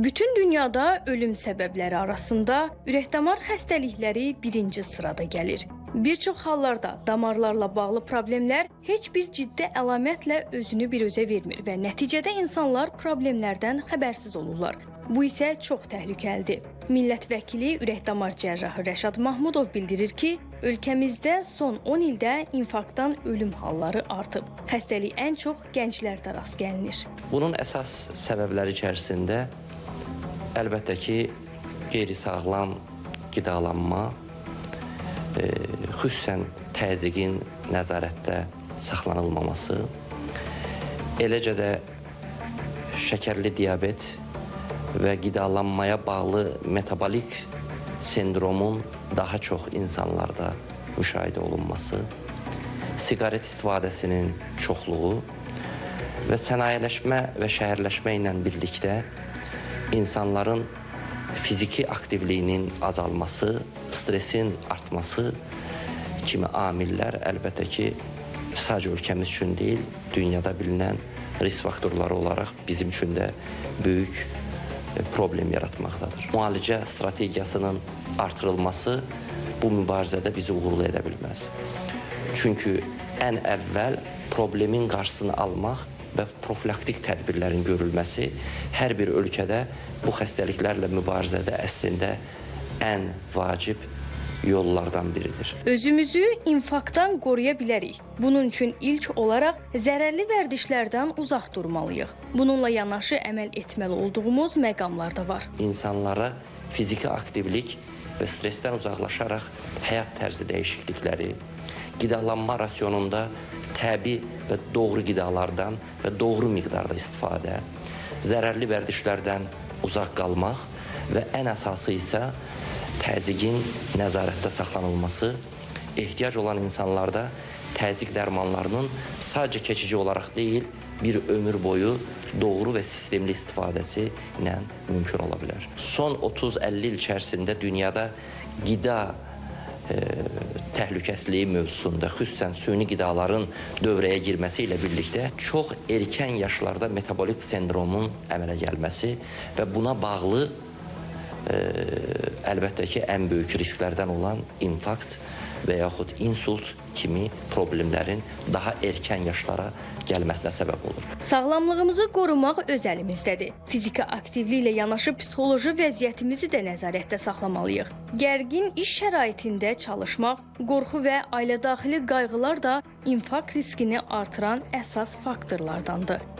Bütün dünyada ölüm səbəbləri arasında ürək-damar xəstəlikləri birinci sırada gəlir. Bir çox hallarda damarlarla bağlı problemlər heç bir ciddi əlamətlə özünü biruzə vermir və nəticədə insanlar problemlərdən xəbərsiz olurlar. Bu isə çox təhlükəlidir. Millət vəkili ürək-damar cərrahı Rəşad Mahmudov bildirir ki, ölkəmizdə son 10 ildə infarktdan ölüm halları artıb. Xəstəlik ən çox gənclərdə rast gəlinir. Bunun əsas səbəbləri içərisində əlbəttə ki, qeyri-sağlam qidalanma, xüsusən təzyiqin nəzarətdə saxlanılmaması, eləcə də şəkərli diabet və qidalanmaya bağlı metabolik sindromun daha çox insanlarda müşahidə olunması, siqaret istifadəsinin çoxluğu və sənayeləşmə və şəhərləşmə ilə birlikdə insanların fiziki aktivliyinin azalması, stresin artması kimi amillər əlbəttə ki, sadəcə ölkəmiz üçün deyil, dünyada bilinən risk faktorları olaraq bizim üçün də böyük problem yaratmaqdadır. Müalicə strategiyasının artırılması bu mübarizədə bizi uğurlu edə bilməz. Çünki ən əvvəl problemin qarşısını almaq və profilaktik tədbirlərin görülməsi hər bir ölkədə bu xəstəliklərlə mübarizədə əslində ən vacib yollardan biridir. Özümüzü infarktdan qoruya bilərik. Bunun üçün ilk olaraq zərərli vərdişlərdən uzaq durmalıyıq. Bununla yanaşı əməl etməli olduğumuz məqamlar da var. İnsanlara fiziki aktivlik və stressdən uzaqlaşaraq həyat tərzi dəyişiklikləri, qidalanma rasionunda təbii və doğru qidalardan və doğru miqdarda istifadə, zərərli vərdişlərdən uzaq qalmaq və ən əsası isə təzyiqin nəzarətdə saxlanılması, ehtiyac olan insanlarda təzyiq dərmanlarının sadəcə keçici olaraq deyil, bir ömür boyu doğru və sistemli istifadəsi ilə mümkün ola bilər. Son 30-50 il içərisində dünyada qida təhlükəsizliyi mövzusunda, xüsusən süni qidaların dövrəyə girməsi ilə birlikdə çox erkən yaşlarda metabolik sindromun əmələ gəlməsi və buna bağlı əlbəttə ki, ən böyük risklərdən olan infarkt və yaxud insult kimi problemlərin daha erkən yaşlara gəlməsinə səbəb olur. Sağlamlığımızı qorumaq öz əlimizdədir. Fiziki aktivliklə yanaşı psixoloji vəziyyətimizi də nəzarətdə saxlamalıyıq. Gərgin iş şəraitində çalışmaq, qorxu və ailədaxili qayğılar da infarkt riskini artıran əsas faktorlardandır.